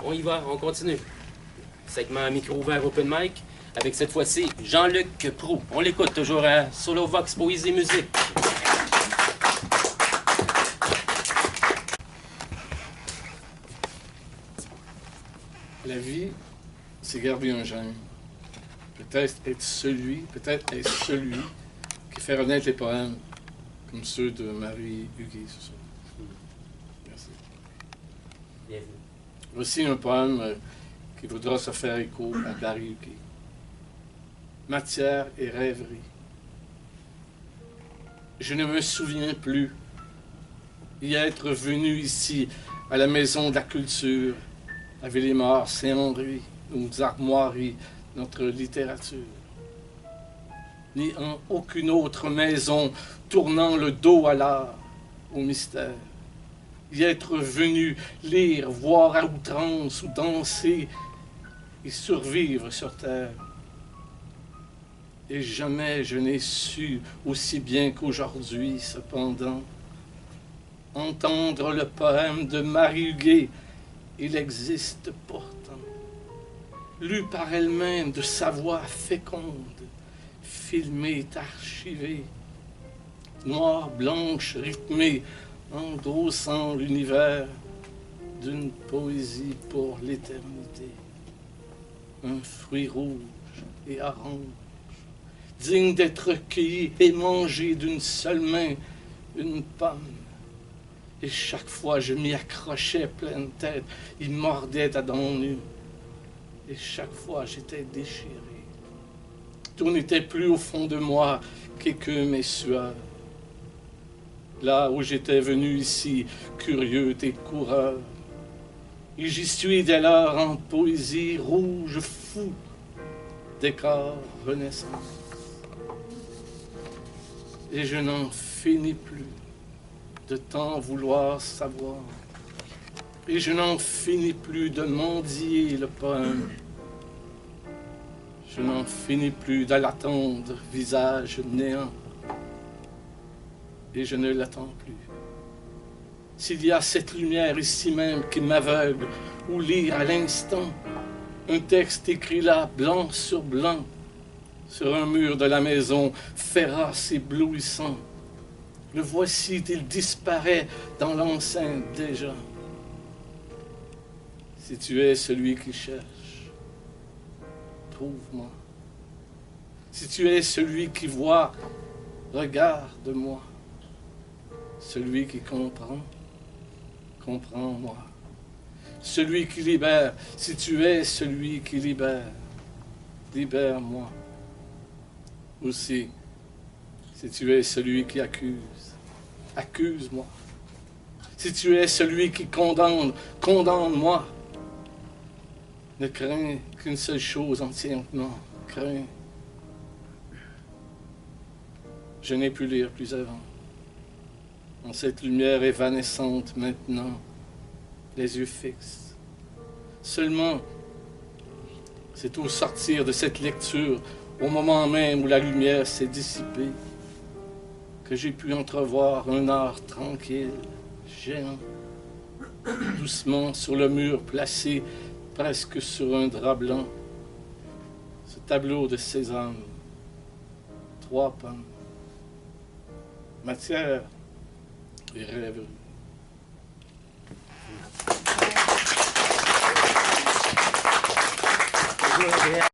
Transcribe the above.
On y va, on continue. Segment micro ouvert open mic, avec cette fois-ci Jean-Luc Proulx. On l'écoute toujours à Solo Vox Poésie Musique. La vie, c'est garder un gène. Peut-être être celui qui fait renaître les poèmes, comme ceux de Marie Huguet ce soir. Merci. Bienvenue. Voici un poème qui voudra se faire écho à Marie Huguet. Matière et rêverie. Je ne me souviens plus y être venu ici, à la Maison de la Culture, à Villemort, Saint-Henri, nos armoiries, notre littérature. Ni en aucune autre maison, tournant le dos à l'art, au mystère. Y être venu lire, voir à outrance ou danser et survivre sur terre. Et jamais je n'ai su aussi bien qu'aujourd'hui, cependant, entendre le poème de Marie Huguet. Il existe pourtant, lu par elle-même de sa voix féconde, filmée, archivée, noire, blanche, rythmée, engrossant l'univers d'une poésie pour l'éternité. Un fruit rouge et orange, digne d'être cueilli et mangé d'une seule main, une pomme. Et chaque fois je m'y accrochais pleine tête, il mordait à dents nues. Et chaque fois j'étais déchiré. Tout n'était plus au fond de moi que mes sueurs. Là où j'étais venu ici, curieux et coureur. Et j'y suis dès lors en poésie rouge fou, décor renaissance. Et je n'en finis plus de tant vouloir savoir. Et je n'en finis plus de mendier le poème. Je n'en finis plus de l'attendre, visage néant. Et je ne l'attends plus. S'il y a cette lumière ici même qui m'aveugle, ou lire à l'instant un texte écrit là, blanc sur blanc, sur un mur de la maison, féroce, éblouissant, le voici, il disparaît dans l'enceinte déjà. Si tu es celui qui cherche, trouve-moi. Si tu es celui qui voit, regarde-moi. Celui qui comprend, comprends-moi. Celui qui libère, si tu es celui qui libère, libère-moi. Aussi, si tu es celui qui accuse, accuse-moi. Si tu es celui qui condamne, condamne-moi. Ne crains qu'une seule chose entièrement, crains. Je n'ai pu lire plus avant. En cette lumière évanescente maintenant, les yeux fixes. Seulement, c'est au sortir de cette lecture, au moment même où la lumière s'est dissipée, que j'ai pu entrevoir un art tranquille, géant, doucement sur le mur placé presque sur un drap blanc. Ce tableau de Cézanne, 3 pommes, matière et rêverie. Bonjour, Andrea.